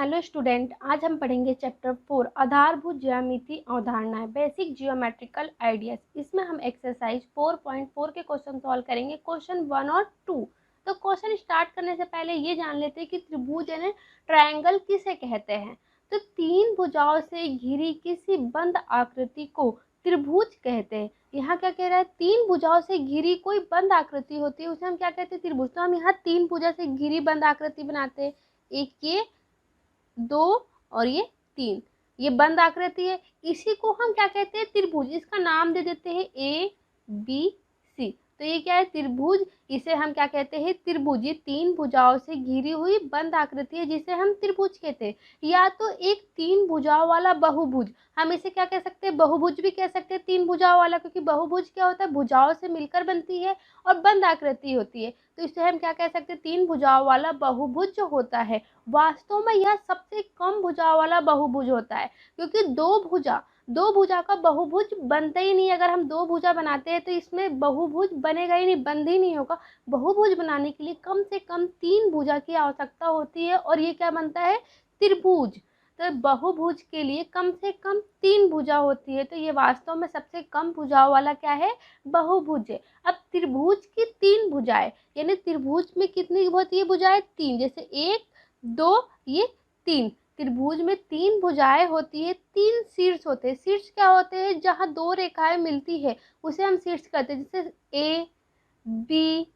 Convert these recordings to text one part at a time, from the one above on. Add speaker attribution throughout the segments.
Speaker 1: Hello student, आज हम पढ़ेंगे चैप्टर 4 आधारभूत ज्यामिति अवधारणाएं बेसिक जियोमेट्रिकल आइडियाज। इसमें हम एक्सरसाइज 4.4 के क्वेश्चन सॉल्व करेंगे, क्वेश्चन 1 और 2। तो क्वेश्चन स्टार्ट करने से पहले ये जान लेते हैं कि त्रिभुज यानी ट्रायंगल किसे कहते हैं। तो तीन भुजाओं से घिरी किसी बंद आकृति को त्रिभुज कहते हैं। यहाँ क्या कह रहा है, तीन भुजाओं से घिरी कोई बंद आकृति होती है उसे हम क्या कहते हैं, त्रिभुज। तो हम यहाँ तीन भुजा से घिरी बंद आकृति बनाते हैं, एक ये, दो और ये तीन, ये बंद आकृति है। इसी को हम क्या कहते हैं, त्रिभुज। इसका नाम दे देते हैं ए बी सी। तो ये क्या है, त्रिभुज। इसे हम क्या कहते हैं, त्रिभुज। ये तीन भुजाओं से घिरी हुई बंद आकृति है जिसे हम त्रिभुज कहते हैं। या तो एक तीन भुजाओं वाला बहुभुज, हम इसे क्या कह सकते हैं, बहुभुज भी कह सकते हैं तीन भुजाओं वाला, क्योंकि बहुभुज क्या होता है, भुजाओं से मिलकर बनती है और बंद आकृति होती है। तो इसे हम क्या कह सकते हैं, तीन भुजाओं वाला बहुभुज जो होता है। वास्तव में यह सबसे कम भुजाओं वाला बहुभुज होता है, क्योंकि दो भुजा का बहुभुज बनता ही नहीं। अगर हम दो भुजा बनाते हैं तो इसमें बहुभुज बनेगा ही नहीं, बंद ही नहीं होगा। बहुभुज बनाने के लिए कम से कम तीन भुजा की आवश्यकता होती है और ये क्या बनता है, त्रिभुज। तो बहुभुज के लिए कम से कम तीन भुजा होती है, तो ये वास्तव में सबसे कम भुजाओं वाला क्या है, बहुभुज है। अब त्रिभुज की तीन भुजाएं, यानी त्रिभुज में कितनी होती है भुजाएं, तीन। जैसे एक, दो, ये तीन। त्रिभुज में तीन भुजाएं होती है, तीन शीर्ष होते हैं। शीर्ष क्या होते हैं, जहां दो रेखाएं मिलती है उसे हम शीर्ष कहते हैं। जैसे ए बी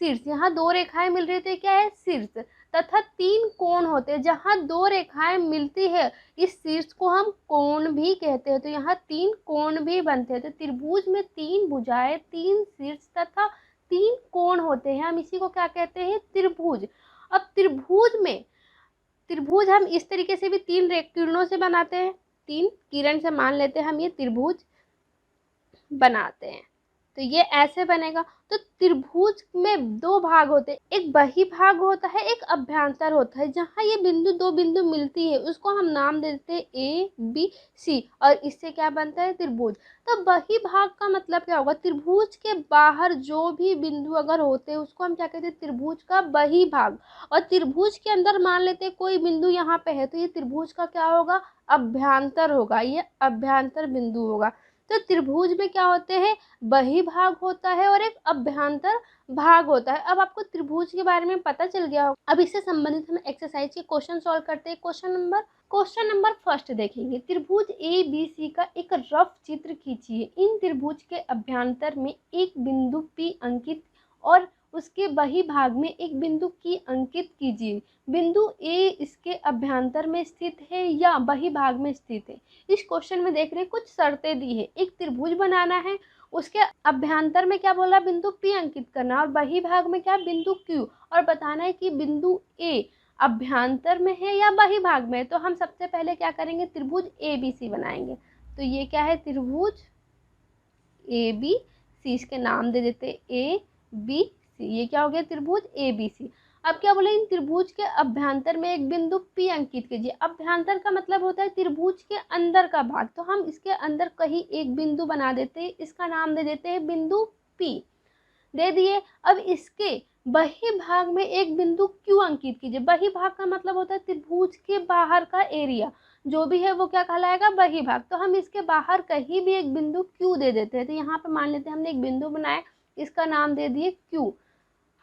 Speaker 1: शीर्ष, यहाँ दो रेखाएं मिल रही तो क्या है, शीर्ष। तथा तीन कोण होते हैं, जहां दो रेखाएं मिलती है इस शीर्ष को हम कोण भी कहते हैं। तो यहाँ तीन कोण भी बनते हैं। तो त्रिभुज में तीन भुजाएं, तीन शीर्ष तथा तीन कोण होते हैं, हम इसी को क्या कहते हैं, त्रिभुज। अब त्रिभुज हम इस तरीके से भी तीन किरणों से बनाते हैं। तीन किरण से मान लेते हैं हम ये त्रिभुज बनाते हैं, तो ये ऐसे बनेगा। तो त्रिभुज में दो भाग होते हैं, एक बही भाग होता है, एक अभ्यंतर होता है। जहाँ ये दो बिंदु मिलती है उसको हम नाम देते हैं ए बी सी, और इससे क्या बनता है, त्रिभुज। तो बही भाग का मतलब क्या होगा, त्रिभुज के बाहर जो भी बिंदु अगर होते हैं उसको हम क्या कहते हैं, त्रिभुज का बही भाग। और त्रिभुज के अंदर मान लेते हैं कोई बिंदु यहाँ पे है, तो ये त्रिभुज का क्या होगा, अभ्यंतर होगा, ये अभ्यंतर बिंदु होगा। तो त्रिभुज में क्या होते हैं, बही भाग होता है और एक अभ्यंतर भाग होता है। अब आपको त्रिभुज के बारे में पता चल गया होगा। अब इससे संबंधित हम एक्सरसाइज के क्वेश्चन सॉल्व करते हैं। क्वेश्चन नंबर फर्स्ट देखेंगे। त्रिभुज ए बी सी का एक रफ चित्र खींचिए। इन त्रिभुज के अभ्यंतर में एक बिंदु P अंकित और उसके बही भाग में एक बिंदु Q अंकित कीजिए। बिंदु A इसके अभ्यंतर में स्थित है या बही भाग में स्थित है। इस क्वेश्चन में देख रहे हैं कुछ शर्तें दी है। एक त्रिभुज बनाना है, उसके अभ्यंतर में क्या बोला, बिंदु P अंकित करना, और बही भाग में क्या, बिंदु Q, और बताना है कि बिंदु A अभ्यंतर में है या बही भाग में। तो हम सबसे पहले क्या करेंगे, त्रिभुज ABC बनाएंगे। तो ये क्या है, त्रिभुज ABC, इसके नाम दे देते ABC। ये क्या हो गया, त्रिभुज ABC। अब क्या बोले, इन त्रिभुज के अभ्यंतर में एक बिंदु P अंकित कीजिए। अभ्यंतर का मतलब होता है त्रिभुज के अंदर का भाग, तो हम इसके अंदर कहीं एक बिंदु बना देते हैं, इसका नाम दे देते हैं बिंदु P, दे दिए। अब इसके बही भाग में एक बिंदु Q अंकित कीजिए। बही भाग का मतलब होता है त्रिभुज के बाहर का एरिया, जो भी है वो क्या कहलाएगा, बही भाग। तो हम इसके बाहर कहीं भी एक बिंदु Q दे देते हैं। तो यहाँ पे मान लेते हैं हमने एक बिंदु बनाया, इसका नाम दे दिए Q।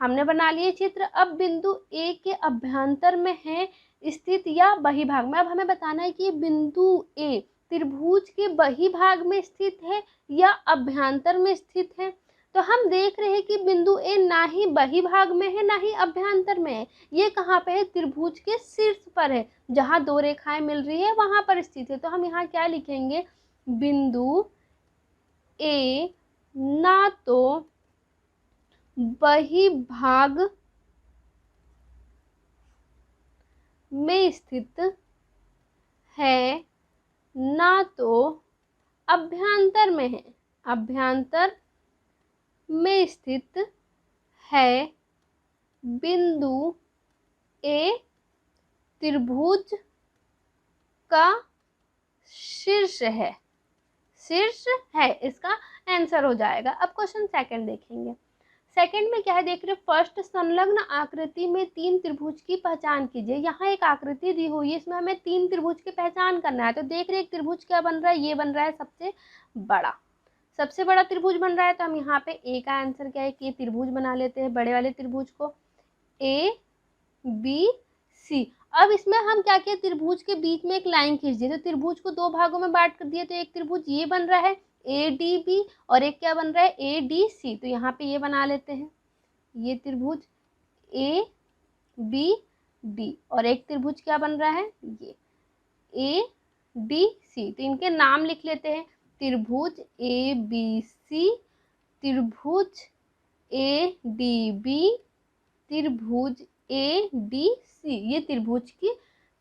Speaker 1: हमने बना लिए चित्र। अब बिंदु A के अभ्यंतर में है स्थित या बही भाग में। अब हमें बताना है कि बिंदु A त्रिभुज के बही भाग में स्थित है या अभ्यंतर में स्थित है। तो हम देख रहे हैं कि बिंदु A ना ही बही भाग में है ना ही अभ्यंतर में है। ये कहाँ पे है, त्रिभुज के शीर्ष पर है, जहाँ दो रेखाएं मिल रही है वहां पर स्थित है। तो हम यहाँ क्या लिखेंगे, बिंदु A ना तो बही भाग में स्थित है ना तो अभ्यंतर में है, अभ्यंतर में स्थित है। बिंदु A त्रिभुज का शीर्ष है, शीर्ष है, इसका आंसर हो जाएगा। अब क्वेश्चन सेकंड देखेंगे। सेकंड में क्या है देख रहे हो, फर्स्ट संलग्न आकृति में 3 त्रिभुज की पहचान कीजिए। यहाँ एक आकृति दी हुई है, इसमें हमें 3 त्रिभुज की पहचान करना है। तो देख रहे एक त्रिभुज क्या बन रहा है, ये बन रहा है सबसे बड़ा त्रिभुज बन रहा है। तो हम यहाँ पे ए का आंसर क्या है कि त्रिभुज बना लेते हैं, बड़े वाले त्रिभुज को ए बी सी। अब इसमें हम क्या किए, त्रिभुज के बीच में एक लाइन खींच दी। तो त्रिभुज को 2 भागों में बांट कर दिए, तो एक त्रिभुज ये बन रहा है ए डी बी और एक क्या बन रहा है ए डी सी। तो यहाँ पे ये बना लेते हैं, ये त्रिभुज ए बी डी और एक त्रिभुज क्या बन रहा है ये ए डी सी। तो इनके नाम लिख लेते हैं, त्रिभुज ए बी सी, त्रिभुज ए डी बी, त्रिभुज ए डी सी। ये त्रिभुज की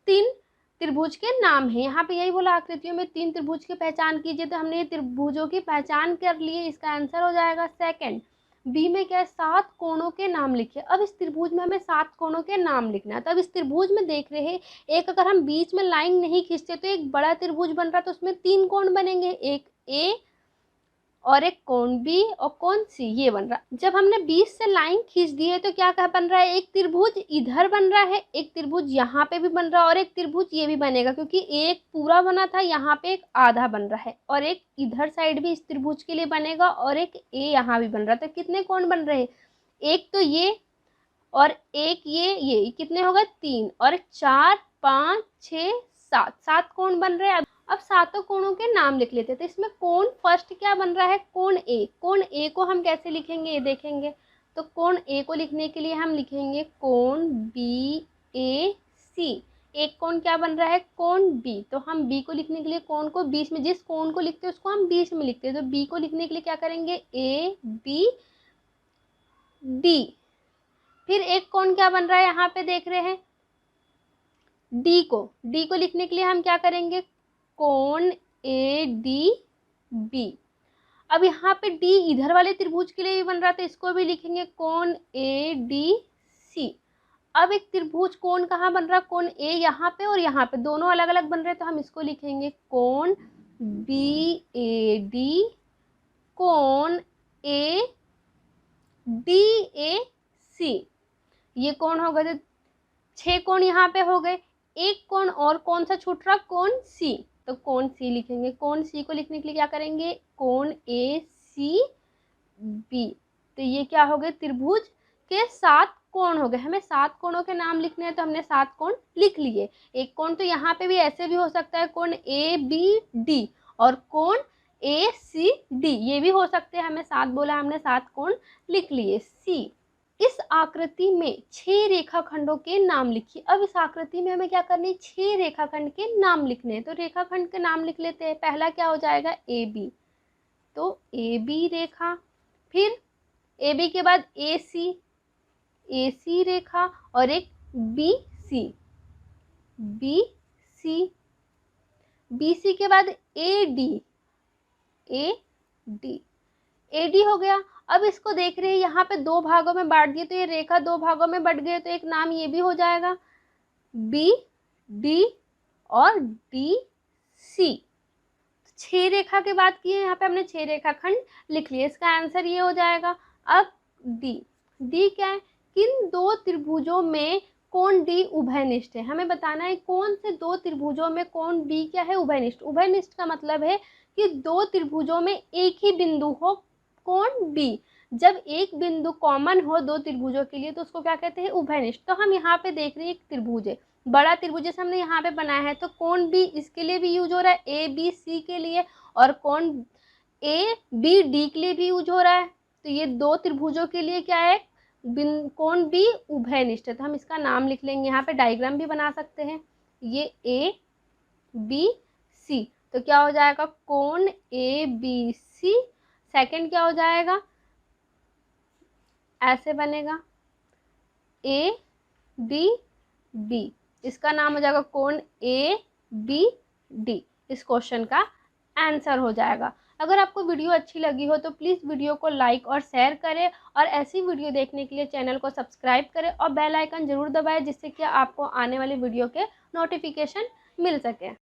Speaker 1: 3 त्रिभुज के नाम है। यहाँ पे यही बोला आकृतियों में 3 त्रिभुज की पहचान कीजिए। तो हमने ये त्रिभुजों की पहचान कर ली है, इसका आंसर हो जाएगा सेकंड। बी में क्या है, 7 कोणों के नाम लिखिए। अब इस त्रिभुज में हमें 7 कोणों के नाम लिखना है। तो अब इस त्रिभुज में देख रहे हैं, एक अगर हम बीच में लाइन नहीं खींचते तो एक बड़ा त्रिभुज बन रहा है, तो उसमें 3 कोण बनेंगे, एक ए और एक कोण बी और कोण सी, ये बन रहा। जब हमने बीच से लाइन खींच दी है तो क्या बन रहा है, एक त्रिभुज इधर बन रहा है, एक त्रिभुज यहाँ पे भी बन रहा है और एक त्रिभुज ये भी बनेगा, क्योंकि एक पूरा बना था, यहाँ पे एक आधा बन रहा है और एक इधर साइड भी इस त्रिभुज के लिए बनेगा और एक ए यहाँ भी बन रहा है। तो कितने कोण बन रहे हैं, एक तो ये और एक ये कितने होगा 3 और 4 5 6 7 कोण बन रहे हैं। अब 7 कोणों के नाम लिख लेते हैं। तो इसमें कोण फर्स्ट क्या बन रहा है, कोण ए को हम कैसे लिखेंगे ये देखेंगे। तो कोण ए को लिखने के लिए हम लिखेंगे कोण बी ए सी। एक कोण क्या बन रहा है, कोण बी। तो हम बी को लिखने के लिए कोण को बीच में, जिस कोण को लिखते हैं उसको हम बीच में लिखते हैं। तो बी को लिखने के लिए क्या करेंगे, ए बी डी। फिर एक कोण क्या बन रहा है, यहाँ पे देख रहे हैं डी को लिखने के लिए हम क्या करेंगे, कोण ए डी बी। अब यहाँ पे डी इधर वाले त्रिभुज के लिए भी बन रहा था, इसको भी लिखेंगे कोण ए डी सी। अब एक त्रिभुज कोण कहाँ बन रहा, कोण ए यहाँ पे और यहाँ पे दोनों अलग अलग बन रहे हैं, तो हम इसको लिखेंगे कोण बी ए डी, कोण ए डी ए सी। ये कोण हो गए, तो 6 कोण यहाँ पे हो गए। एक कोण और कौन सा छूट रहा, कोण सी। तो कोण सी लिखेंगे। कोण सी को लिखने के लिए क्या करेंगे, कोण ए सी बी। तो ये क्या हो गए, त्रिभुज के 7 कोण हो गए। हमें 7 कोणों के नाम लिखने हैं, तो हमने 7 कोण लिख लिए। एक कोण तो यहाँ पे भी ऐसे भी हो सकता है, कोण ए बी डी और कोण ए सी डी, ये भी हो सकते हैं। हमें 7 बोला, हमने 7 कोण लिख लिए। सी, इस आकृति में 6 रेखाखंडों के नाम लिखिए। अब इस आकृति में हमें क्या करनी है, 6 रेखाखंड के नाम लिखने हैं। तो रेखाखंड के नाम लिख लेते हैं। पहला क्या हो जाएगा, ए बी। तो ए बी रेखा, फिर ए बी के बाद ए सी रेखा और एक बी सी के बाद ए डी हो गया। अब इसको देख रहे हैं, यहाँ पे 2 भागों में बांट दिए, तो ये रेखा 2 भागों में बट गए, तो एक नाम ये भी हो जाएगा बी डी और डी सी। 6 रेखा के बाद किए, यहाँ पे हमने 6 रेखाखंड लिख लिए, इसका आंसर ये हो जाएगा। अब डी क्या है, किन 2 त्रिभुजों में कोण डी उभयनिष्ठ है। हमें बताना है कौन से 2 त्रिभुजों में कोण डी क्या है, उभयनिष्ठ। उभयनिष्ठ का मतलब है कि 2 त्रिभुजों में एक ही बिंदु हो कोण बी। जब एक बिंदु कॉमन हो 2 त्रिभुजों के लिए तो उसको क्या कहते हैं, उभयनिष्ठ। तो हम यहाँ पे देख रहे हैं एक त्रिभुज है, बड़ा त्रिभुज जैसे हमने यहाँ पे बनाया है, तो कोण बी इसके लिए भी यूज हो रहा है, ए बी सी के लिए, और कोण ए बी डी के लिए भी यूज हो रहा है। तो ये 2 त्रिभुजों के लिए क्या है, कोण बी उभयनिष्ठ है। तो हम इसका नाम लिख लेंगे, यहाँ पे डायग्राम भी बना सकते हैं। ये ए बी सी, तो क्या हो जाएगा, कोण ए बी सी। सेकंड क्या हो जाएगा, ऐसे बनेगा ए डी बी, इसका नाम हो जाएगा कोण ए बी डी। इस क्वेश्चन का आंसर हो जाएगा। अगर आपको वीडियो अच्छी लगी हो तो प्लीज़ वीडियो को लाइक और शेयर करें, और ऐसी वीडियो देखने के लिए चैनल को सब्सक्राइब करें और बेल आइकन ज़रूर दबाएं, जिससे कि आपको आने वाली वीडियो के नोटिफिकेशन मिल सके।